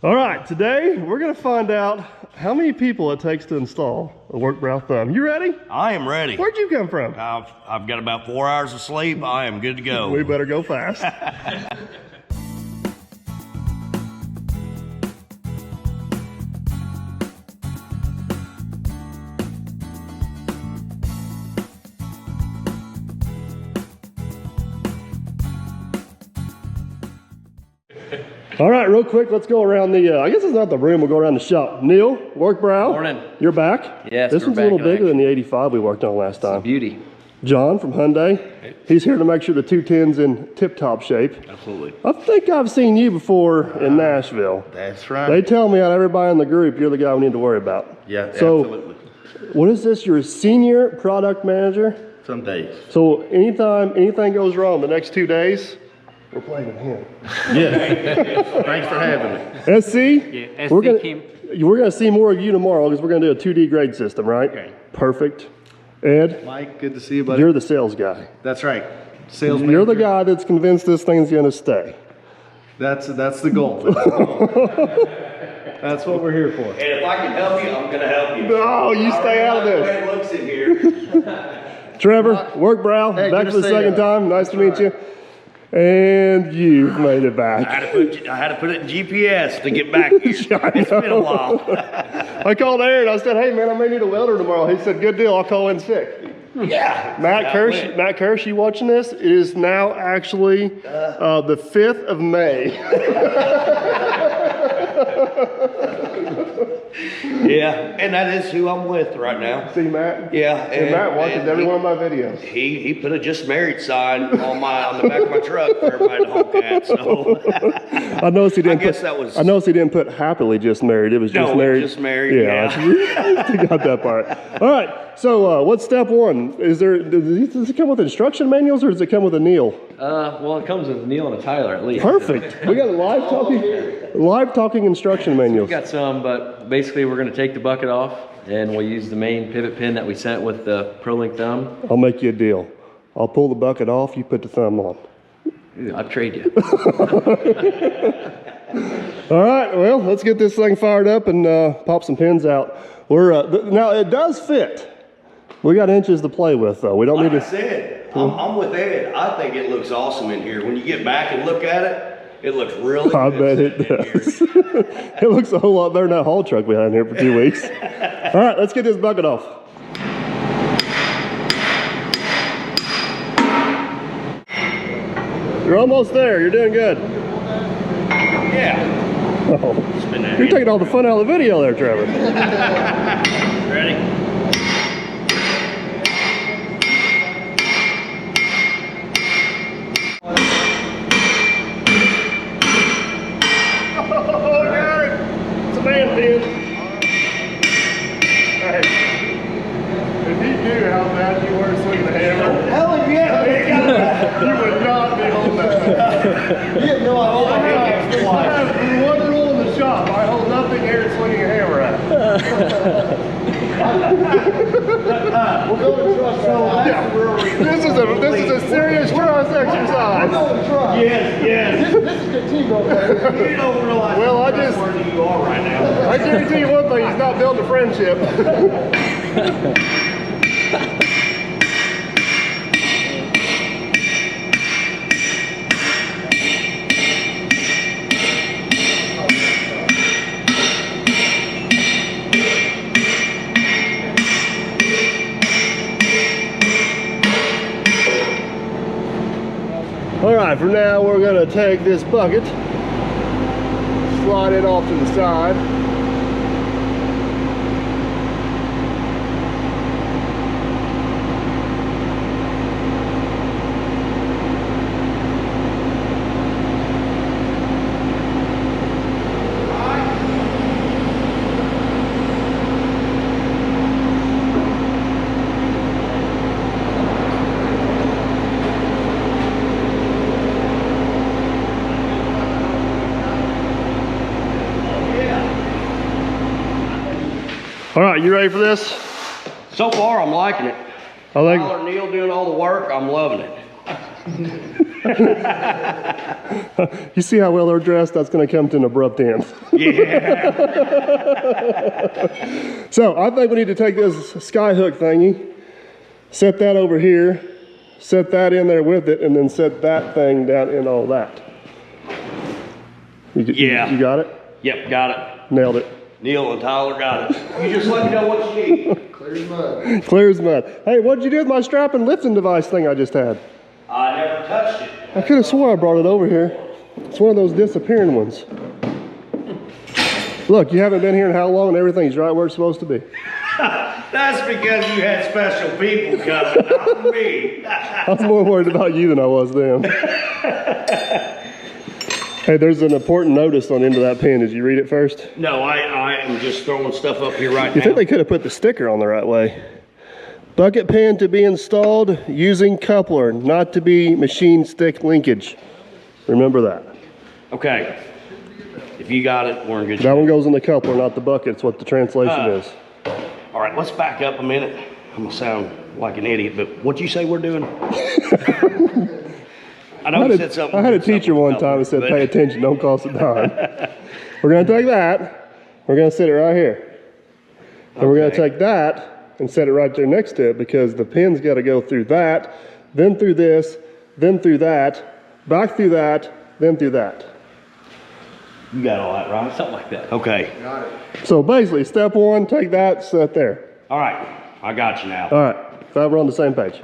All right, today we're gonna find out how many people it takes to install a Werk-Brau thumb. You ready? I am ready. Where'd you come from? I've got about 4 hours of sleep. I am good to go. We better go fast. All right, real quick, let's go around the, I guess it's not the room, we'll go around the shop. Neil, Werk-Brau. Morning. You're back? Yes, This one's a little bigger than the 85 we worked on last time. Beauty. John from Hyundai. He's here to make sure the 210's in tip-top shape. Absolutely. I think I've seen you before in Nashville. That's right. They tell me out of everybody in the group, you're the guy we need to worry about. Yeah, so, absolutely. What is this, your senior product manager? Some days. So anytime anything goes wrong the next 2 days, we're blaming him. Yeah. Thanks for having me. SC? Yeah, we're gonna see more of you tomorrow because we're gonna do a 2D grade system, right? Okay. Perfect. Ed, Mike, good to see you, buddy. you're the sales guy. That's right. Sales You're the manager. guy that's convinced this thing's gonna stay. That's the goal. That's what we're here for. And if I can help you, I'm gonna help you. No, you stay out of The way this. it looks in here. Trevor, Werk-Brau, Hey, back good for the to see second you. time. Nice to meet you. And you've made it I back. had to put it in GPS to get back here. It's been a while. I called Aaron. I said, hey, man, I may need a welder tomorrow. He said, good deal. I'll call in sick. Yeah. Matt Kirsch, you watching this? It is now actually the 5th of May. Yeah, and that is who I'm with right now. See Matt? Yeah. And Matt watches every one of my videos. He put a just married sign on the back of my truck for everybody to honk at. So I noticed he didn't. I noticed he didn't put happily just married. It was just married. Just married. Yeah. I got that part. All right. So what's step one? Does it come with instruction manuals or does it come with a Neil? Well, it comes with Neil and a Tyler at least. Perfect. We got live talking instruction manuals. We got some, but basically we're going to take the bucket off and we'll use the main pivot pin that we sent with the Pro-Link thumb. I'll make you a deal. I'll pull the bucket off. You put the thumb on. I'll trade you. All right. Well, let's get this thing fired up and pop some pins out. Now it does fit. We got inches to play with, though. We don't Like need I said, I'm with Ed. I think it looks awesome in here. When you get back and look at it, it looks really good. I bet it does. It looks a whole lot better than that haul truck we had in here for 2 weeks. All right, let's get this bucket off. You're almost there. You're doing good. Yeah. Oh, you're taking all the fun out of the video there, Trevor. Ready? If he knew how bad you were swinging the hammer, Hell yeah. you would not be holding that. You have no idea. I have one rule in the shop. I hold nothing here swinging a hammer at. We're going to trust. So that's the real reason. This is a serious trust We're exercise. going to trust. Yes. This is good team over there. You don't realize Well, how I just- trustworthy you are right now. I guarantee you one thing, he's not building a friendship. All right, for now we're gonna take this bucket, slide it off to the side. All right, you ready for this? So far, I'm liking it. I think Tyler and Neil doing all the work. I'm loving it. You see how well they're dressed? That's going to come to an abrupt end. Yeah. So I think we need to take this sky hook thingy, set that over here, set that in there with it, and then set that thing down in all that. Yeah. You got it? Yep, got it. Nailed it. Neil and Tyler got it. You just let me know what you need. Clear as mud. Clear as mud. Hey, what'd you do with my strap and lifting device thing I just had? I never touched it. I could have swore I brought it over here. It's one of those disappearing ones. Look, you haven't been here in how long and everything's right where it's supposed to be. That's because you had special people coming, not me. I was more worried about you than I was them. Hey, there's an important notice on the end of that pin. Did you read it first? No, I am just throwing stuff up here right You now. think they could have put the sticker on the right way? Bucket pin to be installed using coupler, not to be machine stick linkage. Remember that. Okay. If you got it, we're in good shape. That one goes in the coupler, not the bucket. It's what the translation is. All right, let's back up a minute. I'm gonna sound like an idiot, but what'd you say we're doing? I know you said something. I had a teacher one time that said, pay attention, don't cost a dime. We're gonna take that, we're gonna set it right here. And we're gonna take that and set it right there next to it because the pin's gotta go through that, then through this, then through that, back through that, then through that. You got all that, right? Something like that. Okay. Got it. So basically, step one, take that, set there. All right, I got you now. All right, glad we're on the same page.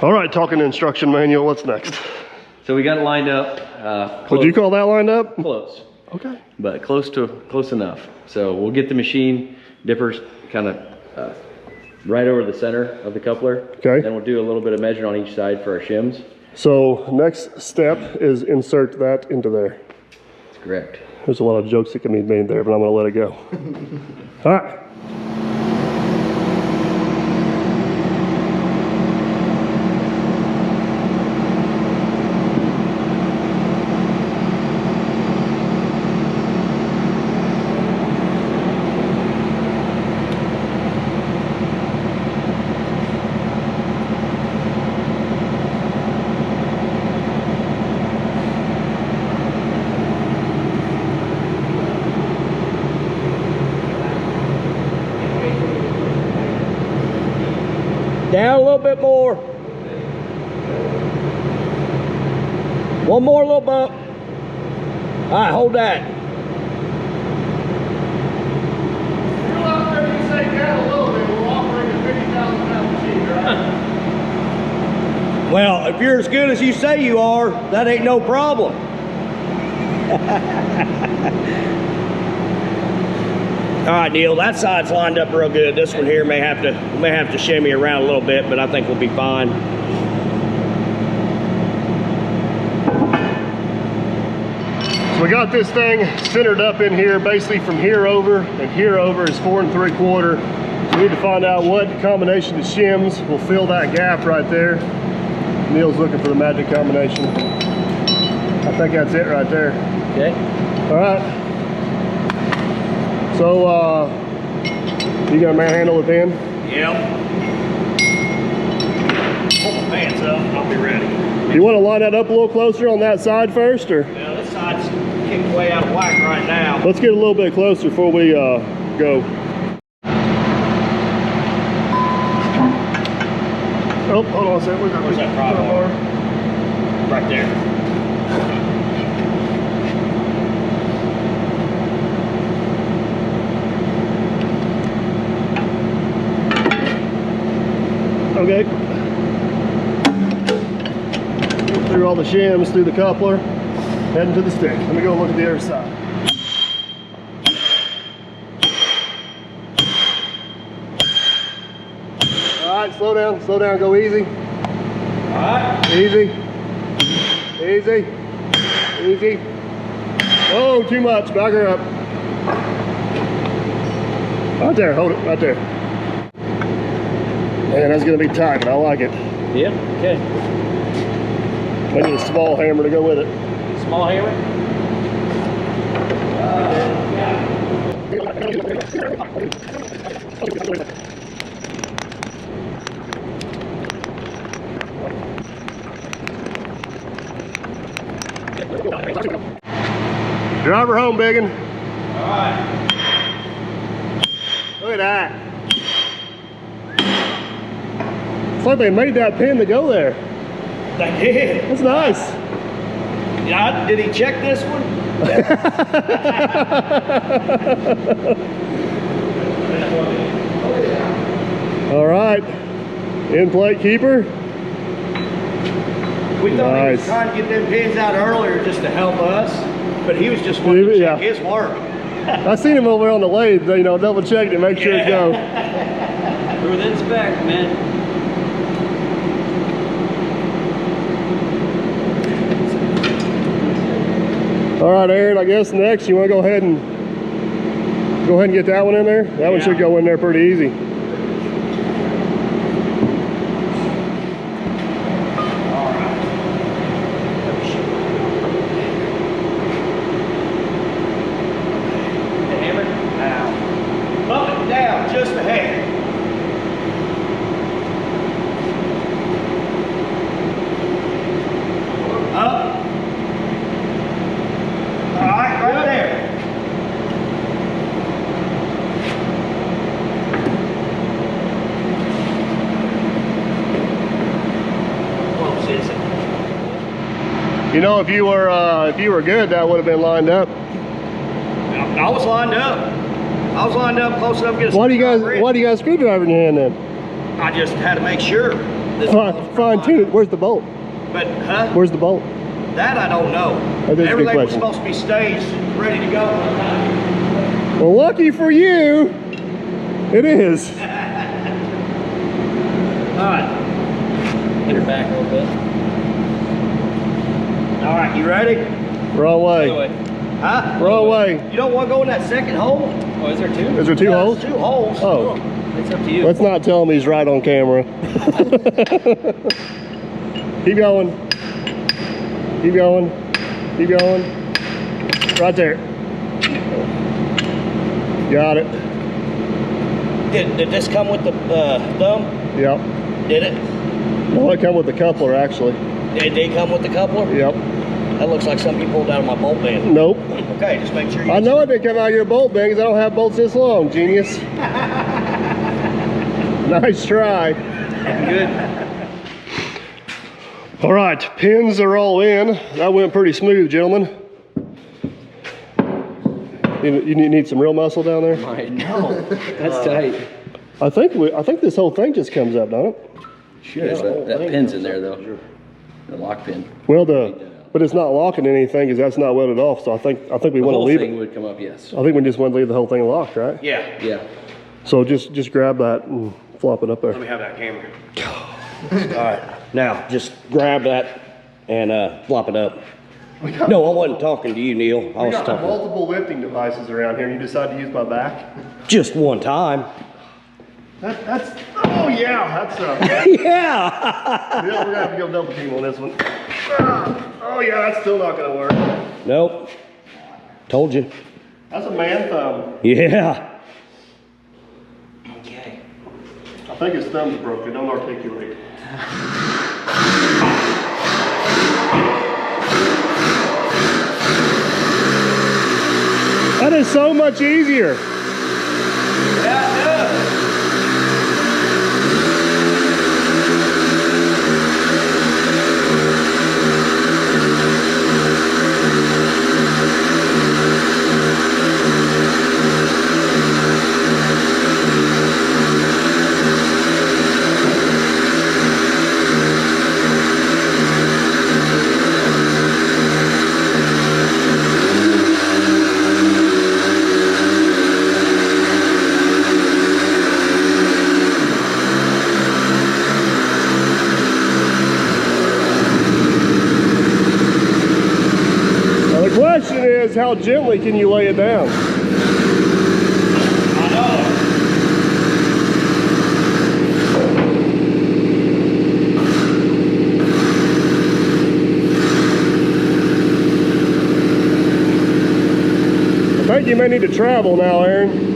All right, talking instruction manual, what's next? So we got it lined up. Would you call that lined up? Close, Okay. but close enough. So we'll get the machine dippers kind of right over the center of the coupler. Okay. Then we'll do a little bit of measuring on each side for our shims. So next step is insert that into there. That's correct. There's a lot of jokes that can be made there, but I'm gonna let it go. All right. Down a little bit more. One more little bump. All right, hold that. You're out there, you say down a little bit, we're operating a 50,000-pound machine, right? Well, if you're as good as you say you are, that ain't no problem. All right, Neil, that side's lined up real good. This one here may have to shimmy around a little bit, but I think we'll be fine. So we got this thing centered up in here, basically from here over, and here over is 4 3/4. So we need to find out what combination of shims will fill that gap right there. Neil's looking for the magic combination. I think that's it right there. Okay. All right. So, you gonna manhandle the pin? Yep. Pull my pants up, I'll be ready. You want to line that up a little closer on that side first, or? Now, this side's kicked way out of whack right now. Let's get a little bit closer before we go. Oh, hold on a second. Where's that prod bar? Right there. Okay. through all the shims, through the coupler, heading to the stick. Let me go look at the other side. All right, slow down, go easy. All right. Easy. Easy. Easy. Oh, too much, back her up. Right there, hold it, right there. Man, that's gonna be tight, but I like it. Yeah, okay. I need a small hammer to go with it. Small hammer? Drive her home, biggin. All right. Look at that. It's like they made that pin to go there. They did. That's nice. Yeah, did he check this one? All right, in plate keeper. We thought he was Nice. trying to get them pins out earlier just to help us, but he was just wanting to check his work. I seen him over there on the lathe, you know, double checked it, make sure it go. Within spec, man. All right, Aaron, I guess next you want to go ahead and get that one in there. That one should go in there pretty easy. Just a hair. Up. All right, right there. Close, is it? You know, if you were good, that would have been lined up. I was lined up. I was lined up close enough to get a Why do you guys screwdriver in. screwdriver in your hand then? I just had to make sure. This Fine tune it. Where's the bolt? But, huh? Where's the bolt? That I don't know. That is a good Everything was question. supposed to be staged, ready to go. Well, lucky for you, it is. All right. Get her back a little bit. All right, you ready? Wrong way. Huh? Wrong way. You don't want to go in that second hole? Oh, is there two? Is there two Yeah, holes? there's 2 holes. Oh, It's up to you. let's not tell him he's right on camera. Keep going. Keep going. Keep going. Right there. Got it. Did this come with the thumb? Yep. Did it? No, it come with the coupler actually. Did they come with the coupler? Yep. That looks like something you pulled out of my bolt band. Nope. Okay, just make sure you... I know it didn't come out of your bolt band because I don't have bolts this long, genius. Nice try. Good. All right, pins are all in. That went pretty smooth, gentlemen. You need some real muscle down there? No, that's tight. I think this whole thing just comes up, don't it? Sure, that pin's in there though. The lock pin. Well, but it's not locking anything because that's not welded off. So I think we The want to whole leave thing it. would come up, yes. I think we just want to leave the whole thing locked, right? Yeah. Yeah. So just grab that and flop it up there. Let me have that camera. All right. Now, just grab that and flop it up. No, I wasn't talking to you, Neil. I was talking... multiple lifting devices around here, and you decide to use my back. Just one time. That's oh yeah, that's Yeah. yeah, we're gonna have to go double team on this one. Oh yeah, that's still not gonna work. Nope. Told you. That's a man thumb. Yeah. Okay. I think his thumb's broken. Don't articulate. That is so much easier. Yeah, it does. question is, how gently can you lay it down? I know. I think you may need to travel now, Aaron.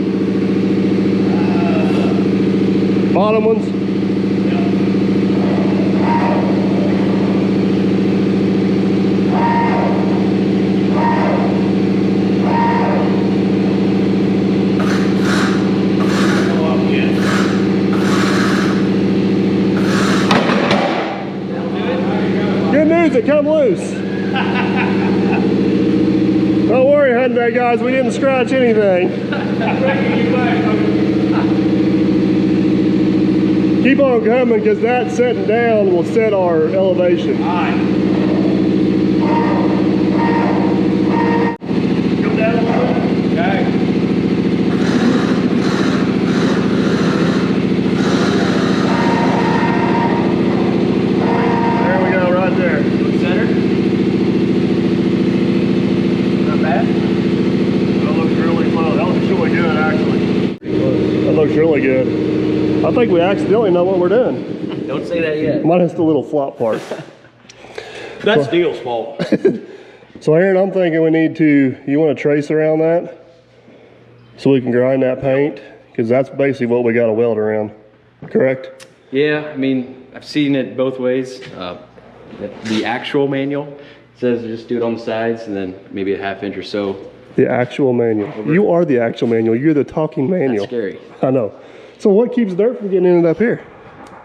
Bottom ones. Good news, it come loose. Don't worry, Hyundai guys, we didn't scratch anything. Keep on coming, because that setting down will set our elevation. All right. Come down a little bit. Okay. There we go, right there. Center. Not bad. That looks really close. That looks really good, actually. That looks really good. I think we accidentally know what we're doing. Don't say that yet. Minus the little flop part. That's Neil's fault. So Aaron, I'm thinking we need to, you want to trace around that so we can grind that paint? Because that's basically what we got to weld around, correct? Yeah, I mean, I've seen it both ways. The actual manual says just do it on the sides and then maybe a ½ inch or so. The actual manual. You are the actual manual. You're the talking manual. That's scary. I know. So what keeps dirt from getting in it up here?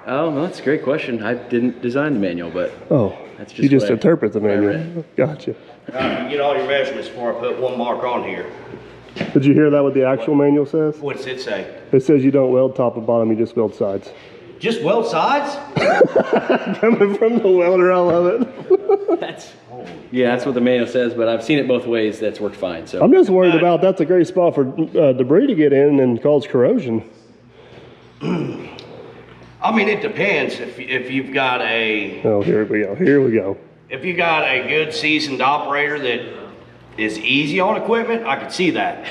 Oh, well, that's a great question. I didn't design the manual, but Oh, that's just you just what I- interpret the what I manual. Gotcha. All right, you get all your measurements before I put one mark on here. Did you hear that what the actual manual says? What's it say? It says you don't weld top and bottom, you just weld sides. Just weld sides? Coming from the welder, I love it. Yeah, that's what the manual says, but I've seen it both ways. That's worked fine. So I'm just worried about that's a great spot for debris to get in and cause corrosion. I mean, it depends. If you've got a Oh, here we go. Here we go. if you got a good seasoned operator that is easy on equipment, I could see that.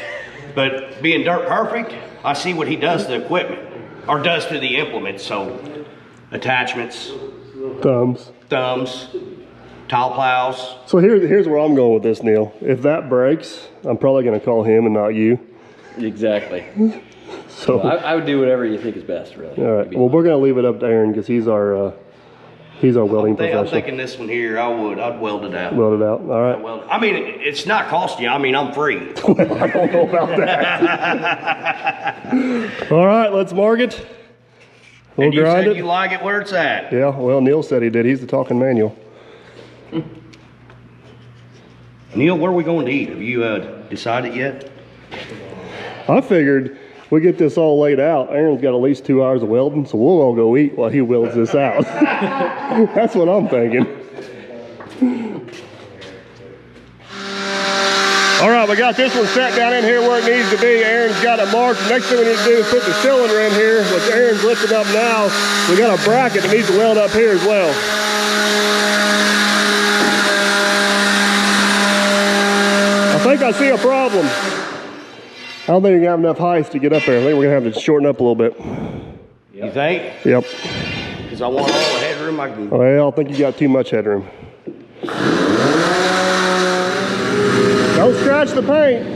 But being dirt perfect, I see what he does to the equipment or does to the implements. So attachments, Thumbs. thumbs, tile plows. So here's where I'm going with this, Neil. If that breaks, I'm probably going to call him and not you. exactly. So, I would do whatever you think is best, really. all right. Well, we're going to leave it up to Aaron because he's our welding I'm professional. thinking this one here, I'd weld it out. Weld it out. All right. Well, I mean, it's not costing you. I mean, I'm free. I don't know about that. All right, let's mark it. We'll And you grind said it. you like it where it's at. Yeah, well, Neil said he did. He's the talking manual. Neil, where are we going to eat? Have you decided yet? I figured we get this all laid out. Aaron's got at least 2 hours of welding, so we'll all go eat while he welds this out. That's what I'm thinking. All right, we got this one set down in here where it needs to be. Aaron's got it marked. The next thing we need to do is put the cylinder in here, which Aaron's lifting up now. We got a bracket that needs to weld up here as well. I think I see a problem. I don't think you're gonna have enough height to get up there. I think we're gonna have to shorten up a little bit. You think? Yep. Because I want all the headroom I can. Well, I think you got too much headroom. Don't scratch the paint.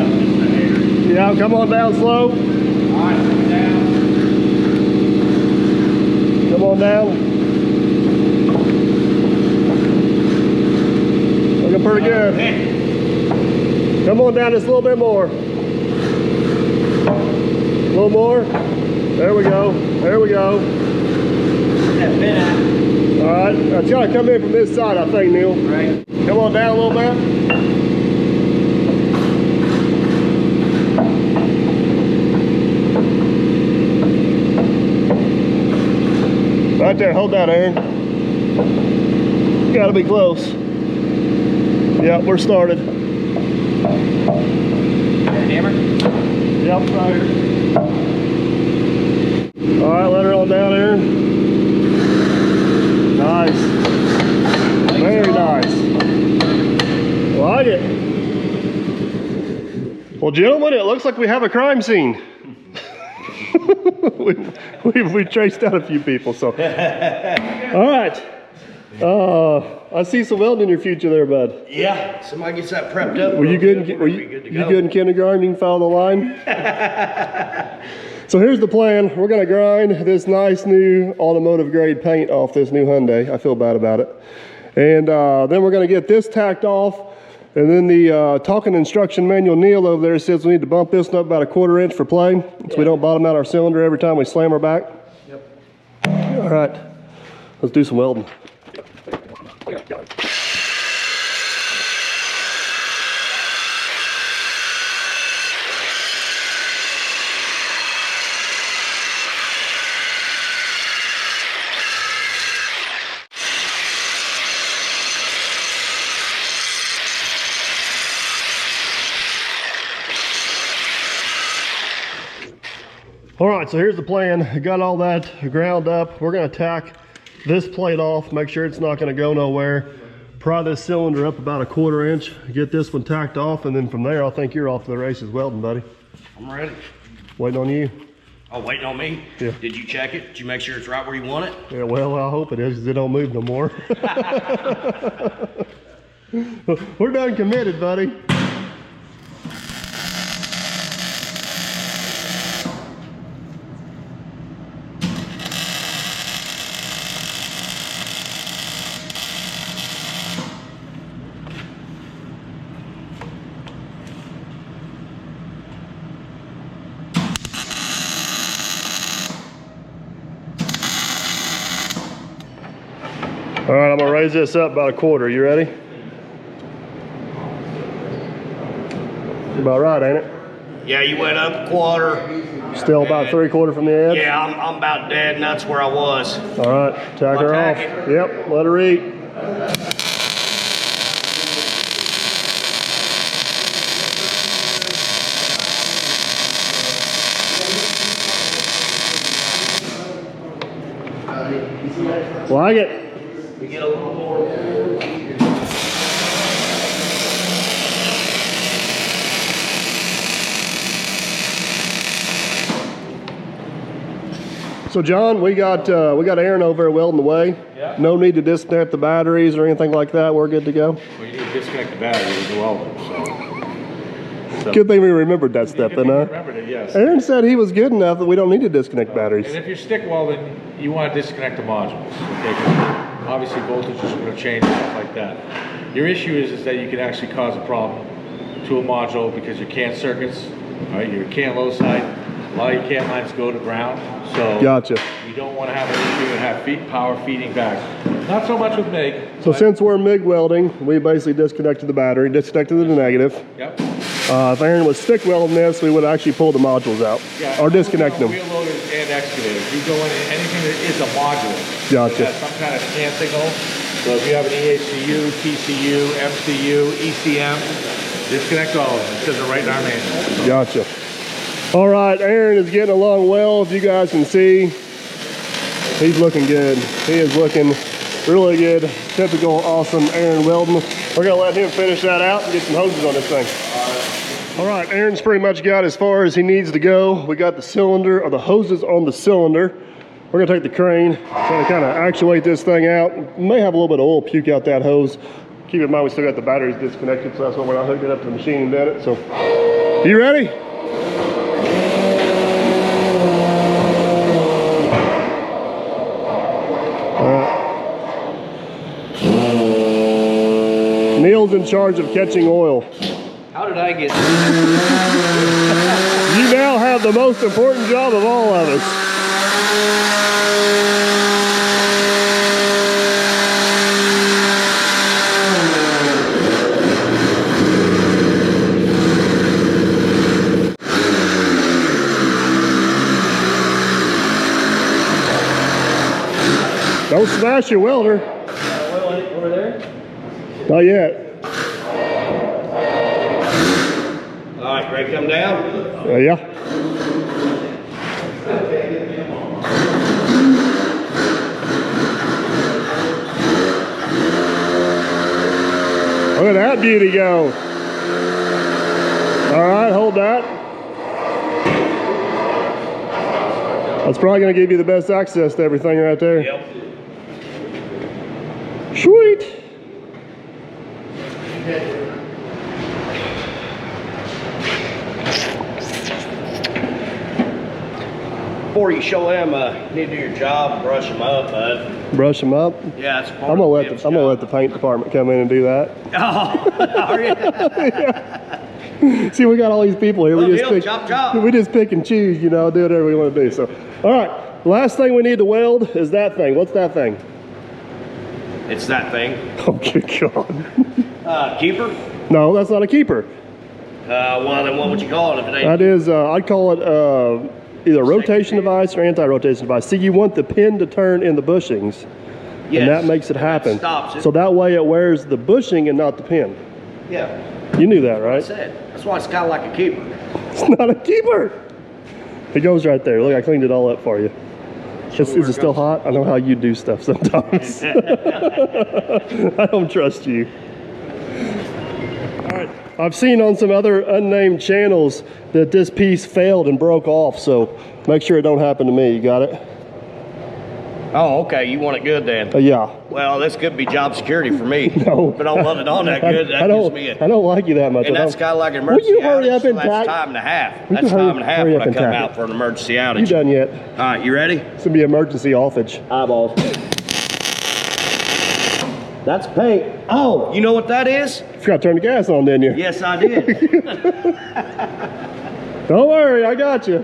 Yeah, come on down slow. Come on down. Looking pretty good. Come on down just a little bit more. A little more. There we go. There we go. All right. It's got to come in from this side, I think, Neil. Right. Come on down a little bit. Right there, hold that, Aaron. You gotta be close. Yep, we're started. Hammer? Yep, right here. All right, let her on down, Aaron. Nice. Very nice. Like it. Well, gentlemen, it looks like we have a crime scene. we traced out a few people, so. All right. I see some welding in your future there, bud. Yeah, somebody gets that prepped up. Were you good? You good in kindergarten? You can follow the line. So here's the plan. We're gonna grind this nice new automotive grade paint off this new Hyundai. I feel bad about it. And then we're gonna get this tacked off. And then the talking instruction manual Neil over there says we need to bump this up about 1/4 inch for play, so we don't bottom out our cylinder every time we slam her back. Yep. All right, let's do some welding. All right, so here's the plan. I got all that ground up. We're gonna tack this plate off, make sure it's not gonna go nowhere. Pry this cylinder up about 1/4 inch, get this one tacked off, and then from there, I think you're off to the races welding, buddy. I'm ready. Waiting on you. Oh, waiting on me? Yeah. Did you check it? Did you make sure it's right where you want it? Yeah, well, I hope it is, because it don't move no more. We're done committed, buddy. All right, I'm gonna raise this up about 1/4. You ready? About right, ain't it? Yeah, you went up 1/4. Still about 3/4 from the edge? Yeah, I'm about dead nuts where I was. All right, tack her I'll off. tack it. Yep, let her eat. Like it. We get a little more. So John, we got Aaron over there welding away. Yeah. No need to disconnect the batteries or anything like that. We're good to go. Well, you need to disconnect the battery with the welder, so. Good thing we remembered that step, then, huh? Remembered it, yes. Aaron said he was good enough that we don't need to disconnect batteries. And if you're stick welding, you want to disconnect the modules. Okay? 'Cause obviously, voltage is going to change and stuff like that. Your issue is that you can actually cause a problem to a module because your CAN circuits, all right, your CAN low side, a lot of your CAN lines go to ground. So Gotcha. you don't want to have an issue and have power feeding back. Not so much with MIG. So but- since we're MIG welding, we basically disconnected the battery, disconnected the negative. Yep. If Aaron was stick welding this, we would actually pull the modules out Yeah, or disconnect them. Wheel loaders and excavators. You go in anything that is a module. Gotcha. That has some kind of scan signal. So if you have an EHCU, TCU, MCU, ECM, disconnect all of them. It says it right in our manual. Gotcha. All right, Aaron is getting along well. If you guys can see, he's looking good. He is looking really good. Typical awesome Aaron welding. We're gonna let him finish that out and get some hoses on this thing. All right, Aaron's pretty much got as far as he needs to go. We got the cylinder, or the hoses on the cylinder. We're gonna take the crane, try to kind of actuate this thing out. We may have a little bit of oil puke out that hose. Keep in mind we still got the batteries disconnected, so that's why we're not hooked it up to the machine and done it. So, you ready? Neil's in charge of catching oil. How did I get You now have the most important job of all of us. Don't smash your welder. oil over there? Not yet. Ready to come down? Yeah. Look at that beauty go. All right, hold that. That's probably going to give you the best access to everything right there. Yep. Sweet. Before you show them, you need to do your job, brush them up, bud. Brush them up. Yeah, it's part I'm of gonna let the paint department come in and do that. Oh, are you? See, we got all these people here. Well, We just Neil, pick, chop, chop. we just pick and choose, you know, do whatever we want to do. So, all right. Last thing we need to weld is that thing. What's that thing? It's that thing. Oh, good God. Keeper? No, that's not a keeper. Well, then what would you call it if it ain't? That is, I'd call it either a rotation device or anti-rotation device. See, you want the pin to turn in the bushings, Yes. and that makes it happen. That stops it. So that way it wears the bushing and not the pin. Yeah, You knew that, I right? said. That's why it's kind of like a keeper. It's not a keeper. It goes right there. Look, I cleaned it all up for you. Is it still hot? I know how you do stuff sometimes. I don't trust you. All right. I've seen on some other unnamed channels that this piece failed and broke off, so make sure it don't happen to me. You got it? Oh, okay. You want it good then? Yeah. Well, this could be job security for me. No. But I don't want it on that good. That gives me a... I don't like you that much. And that's kind of like an Will emergency you hurry outage, up so and that's tack? time and a half. You That's can time and a half hurry when up I and come tack out it. for an emergency outage. You done yet? All right, you ready? It's gonna be emergency offage. Eyeballs. That's paint. Oh, you know what that is? Forgot to turn the gas on, didn't you? Yes, I did. Don't worry, I got you.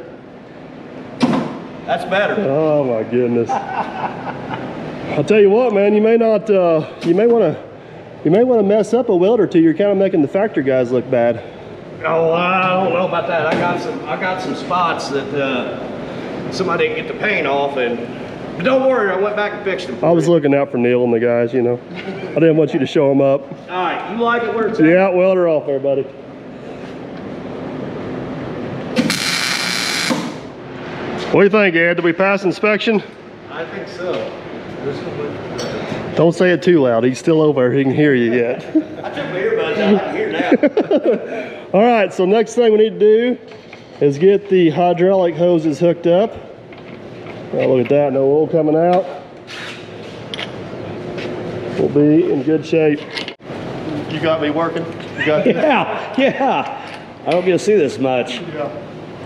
That's better. Oh my goodness. I'll tell you what, man, you may want to mess up a weld or two. You're kind of making the factory guys look bad. Oh, I don't know about that. I got some spots that somebody didn't get the paint off, but don't worry, I went back and fixed them. I was looking out for Neil and the guys, you know. I didn't want you to show them up. All right, you like it where it's at? Yeah, weld her off there, buddy. What do you think, Ed? Did we pass inspection? I think so. Don't say it too loud. He's still over. He can hear you yet. I took my earbuds out. I can hear now. All right, so next thing we need to do is get the hydraulic hoses hooked up. Oh, look at that, no oil coming out. We'll be in good shape. You got me working? You got this? Yeah. I don't get to see this much. Yeah.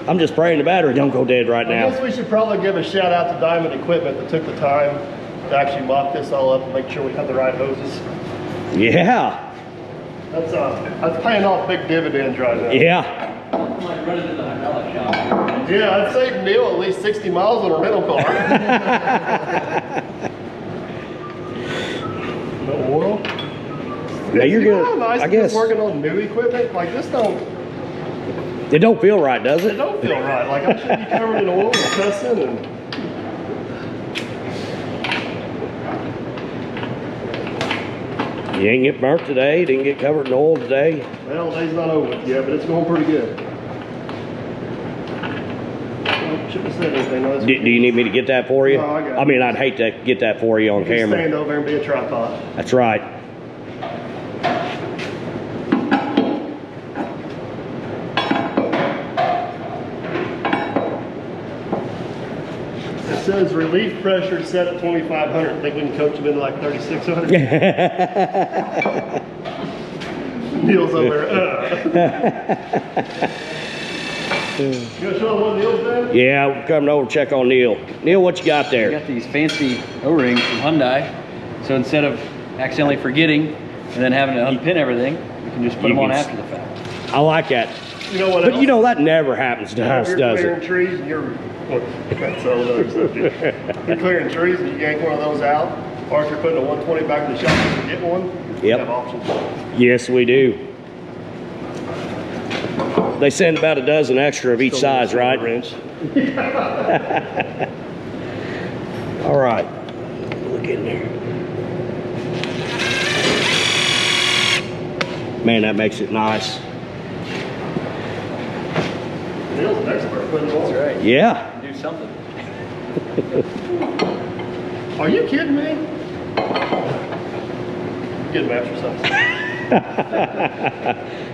I'm just praying the battery don't go dead right I now. guess we should probably give a shout out to Diamond Equipment that took the time to actually mock this all up and make sure we have the right hoses. Yeah. That's paying off big dividends right now. Yeah. Yeah, I'd save Neil at least 60 miles on a rental car. No oil? Yeah, you're You know good. how nice I it is guess. working on new equipment? Like this It don't feel right, does it it? don't feel right. Like I should be covered in oil and cussing and. You didn't get burnt today, didn't get covered in oil today. Well, day's not over yet, but it's going pretty good. Shouldn't have said anything. No, Do you need me to get that for you? No, I got it. I mean, I'd hate to get that for you on Just camera. stand over and be a tripod. That's right. It says relief pressure set at 2,500. I think we can coach them into like 3,600. Neil's over there. You gonna show them what Neil's doing? Yeah, we're coming over to check on Neil. Neil, what you got I there? got these fancy O-rings from Hyundai. So instead of accidentally forgetting and then having to unpin everything, we can just put You them on can after the fact. I like that. You know what But else? you know, that never happens to us, You're does clearing it? trees and you're that's all other subject. You're clearing trees and you yank one of those out, or if you're putting a 120 back in the shop and you get one, you Yep. have options. Yes, we do. They send about a dozen extra of each size, right? Wrench. All right. Look in there. Man, that makes it nice. Bill's an expert putting them on. That's right. Yeah. Do something. Are you kidding me? Good match or something.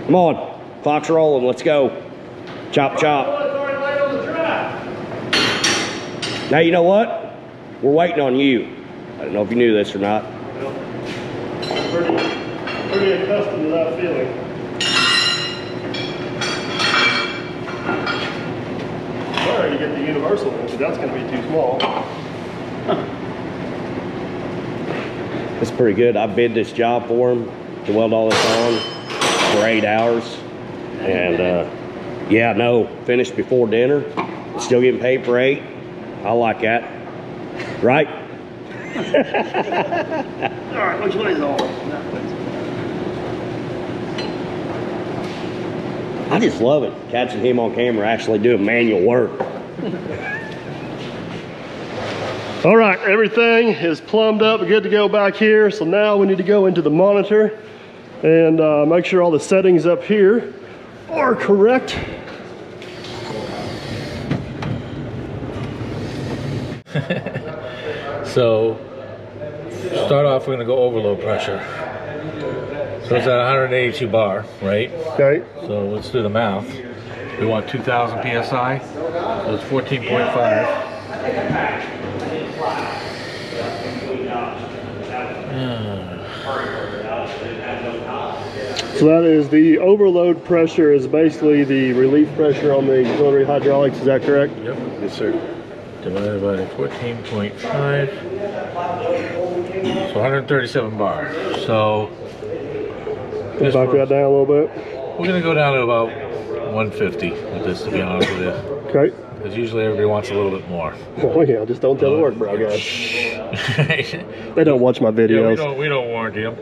Come on, clock's rolling, let's go. Chop, chop. Now you know what? We're waiting on you. I don't know if you knew this or not. Pretty accustomed to that feeling. Sorry to get the universal one, but that's going to be too small. It's pretty good. I bid this job for him to weld all this on for 8 hours. And yeah, no, finished before dinner. Still getting paid for 8. I like that. Right? All right, which way is on? I just love it, catching him on camera actually doing manual work. All right, everything is plumbed up, good to go back here. So now we need to go into the monitor and make sure all the settings up here are correct. So, start off, we're gonna go overload pressure. So it's at 182 bar, right? Okay. So let's do the math. We want 2,000 PSI, so it's 14.5. So that is the overload pressure is basically the relief pressure on the auxiliary hydraulics, is that correct? Yep. Yes, sir. Divided by 14.5. So 137 bar. So Back that down a little bit. we're gonna go down to about 150 with this, to be honest with you. Okay. Because usually everybody wants a little bit more. Oh yeah, just don't tell the Werk-Brau guys. They don't watch my Yeah, videos. we don't warranty them.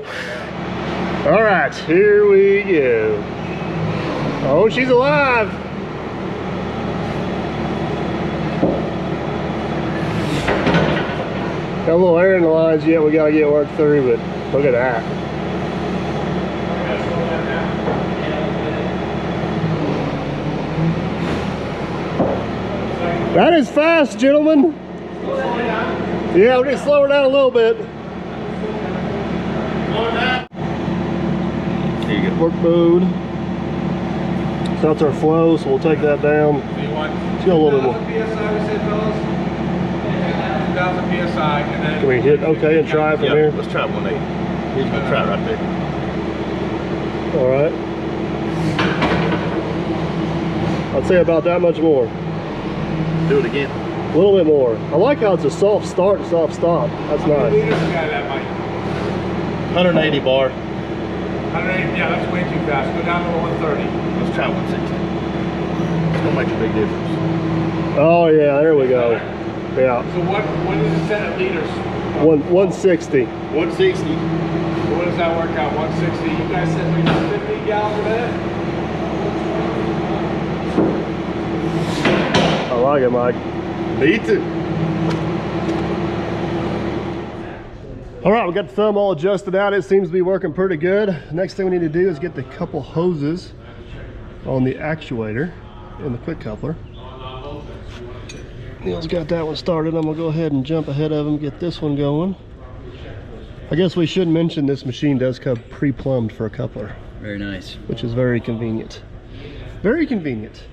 All right, here we go. Oh, she's alive. Got a little air in the lines yet we gotta get worked through, but look at that. That is fast, gentlemen. Yeah, we're just slow her down a little bit. Here you go. Work mode. So that's our flow, so we'll take that down. Let's go a little bit more. 2,000 PSI, and then Can we hit okay and try from here? Let's try 180. He's gonna try right there. All right. I'd say about that much more. Do it again. A little bit more. I like how it's a soft start, soft stop. That's nice. 180 bar. 180, yeah, that's way too fast. Go down to 130. Let's try 160. It's gonna make a big difference. Oh yeah, there we go. Yeah. So what is it set at liters? 160. 160. So what does that work out? 160. You guys said we got 15 gallons a minute? I like it, Mike. Me too. All right, we got the thumb all adjusted out. It seems to be working pretty good. Next thing we need to do is get the couple hoses on the actuator and the quick coupler. Neil's got that one started. I'm gonna go ahead and jump ahead of him, get this one going. I guess we should mention this machine does come pre-plumbed for a coupler. Very nice. Which is very convenient. Very convenient.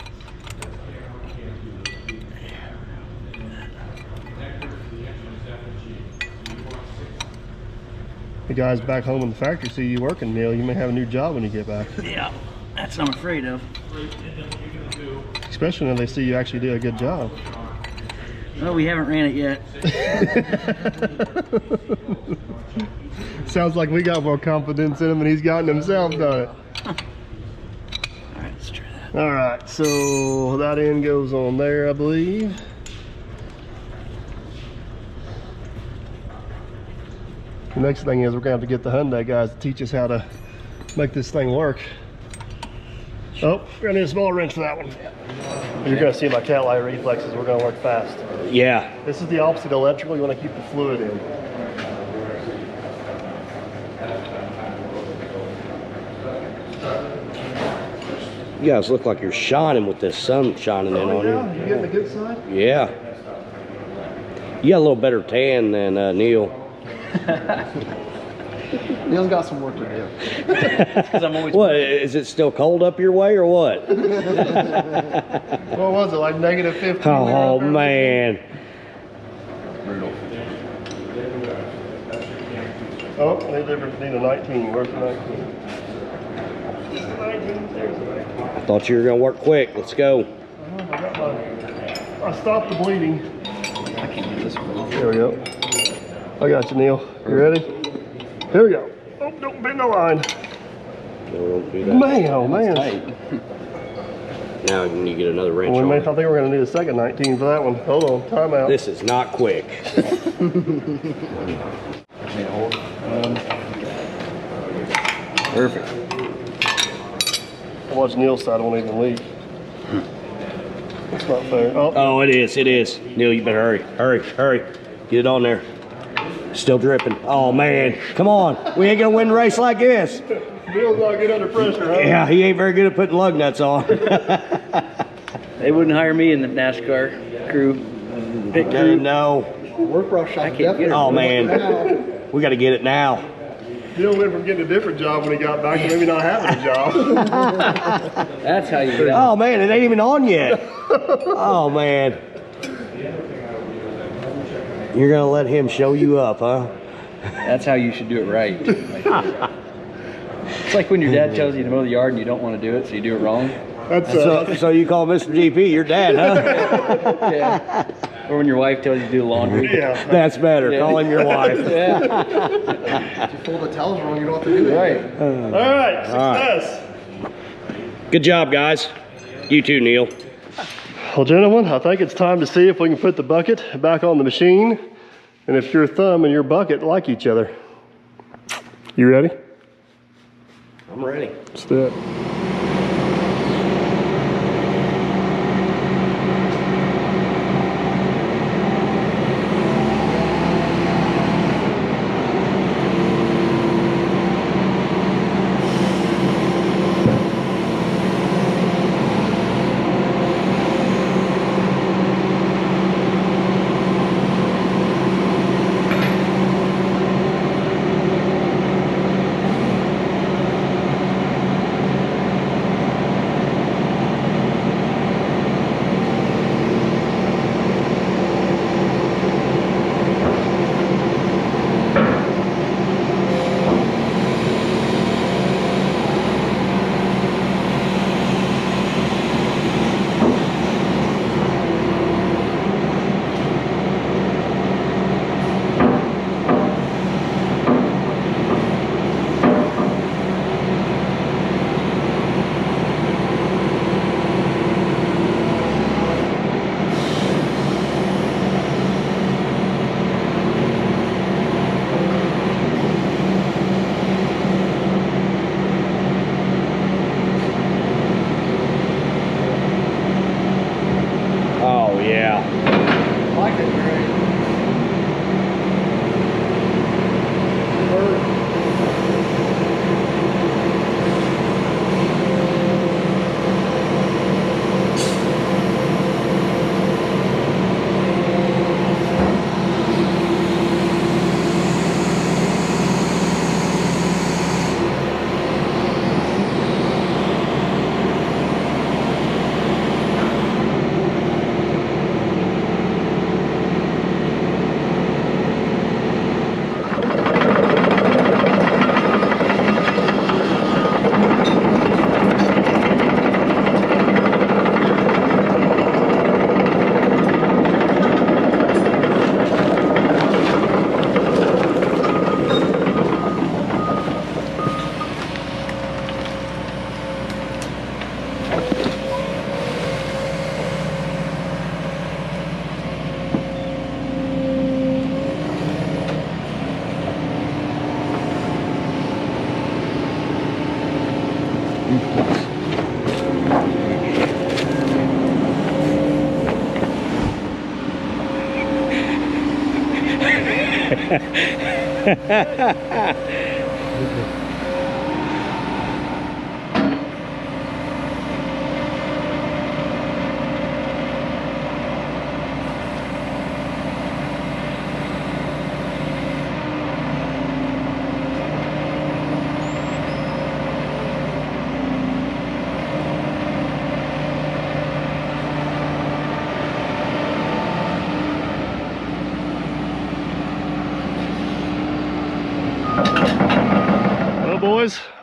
The guys back home in the factory see you working, Neil. You may have a new job when you get back. Yeah, that's what I'm afraid of. Especially when they see you actually do a good job. Well, we haven't ran it yet. Sounds like we got more confidence in him than he's got in himself, don't it? All right, let's try that. All right, so that end goes on there, I believe. The next thing is we're gonna have to get the Hyundai guys to teach us how to make this thing work. Oh, we're gonna need a small wrench for that one. You're gonna see my cat light reflexes, we're gonna work fast. Yeah. This is the opposite electrical, you wanna keep the fluid in. You guys look like you're shining with this sun shining in on you. You getting the good side? Yeah. You got a little better tan than Neil. Neil's got some work to do. Because I'm always What, is it still cold up your way or what? What was it, like negative 15? Oh, man. brutal. Oh, need a 19. Where's the 19? I thought you were going to work quick. Let's go. I stopped the bleeding. I can't get this one. There we go. I got you, Neil. You ready? Here we go. Oh, don't bend the line. No, don't do that. Man, oh man. Tight. Now you need to get another wrench Well, on I it. think we're going to need a second 19 for that one. Hold on, time out. This is not quick. Perfect. Watch Neil's side, won't even leak. It's not fair. Oh, Oh, it is. It is. Neil, you better hurry. Hurry, hurry. Get it on there. Still dripping. Oh, man. Come on. We ain't going to win the race like this. Neil's not good under pressure, huh? Yeah, he ain't very good at putting lug nuts on. They wouldn't hire me in the NASCAR crew. Pit crew. No. Werk-Brau shop I can't get it. Oh, man. We got to get it now. Neil went from getting a different job when he got back to maybe not having a job. That's how you get out. Oh, man. It ain't even on yet. Oh, man. You're going to let him show you up, huh? That's how you should do it right. It's like when your dad tells you to mow the yard and you don't want to do it, so you do it wrong. That's So you call Mr. GP your dad, huh? Yeah. Or when your wife tells you to do the laundry. yeah. That's better. Yeah. Call him your wife. Yeah. If you fold the towels wrong, you don't have to do it. Right. All right, success. Good job, guys. You too, Neil. Well, gentlemen, I think it's time to see if we can put the bucket back on the machine and if your thumb and your bucket like each other. You ready? I'm ready. Let's do it. Oh, yeah. I like it, Gary.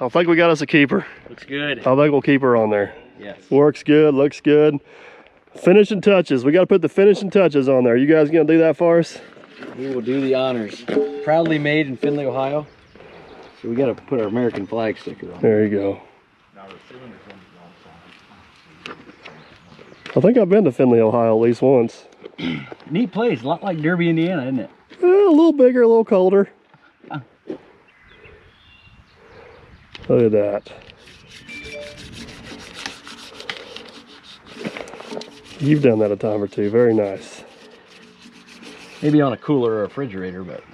I think we got us a keeper. Looks good. I think we'll keep her on there. Yes. Works good, looks good. Finishing touches. We got to put the finishing touches on there. You guys gonna do that for us? We will do the honors. Proudly made in Findlay, Ohio. So we got to put our American flag sticker on. There you go. I think I've been to Findlay, Ohio at least once. Neat place, a lot like Derby, Indiana, isn't it? A little bigger, a little colder. Look at that. You've done that a time or two. Very nice. Maybe on a cooler or a refrigerator, but.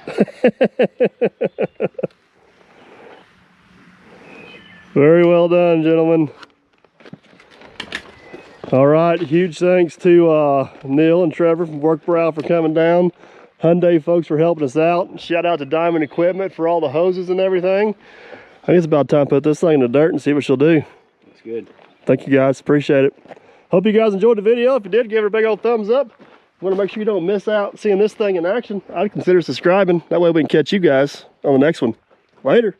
Very well done, gentlemen. All right, huge thanks to Neil and Trevor from Werk-Brau for coming down. Hyundai folks for helping us out. Shout out to Diamond Equipment for all the hoses and everything. I think it's about time to put this thing in the dirt and see what she'll do. That's good. Thank you guys, appreciate it. Hope you guys enjoyed the video. If you did, give it a big old thumbs up. You want to make sure you don't miss out seeing this thing in action. I'd consider subscribing. That way we can catch you guys on the next one. Later.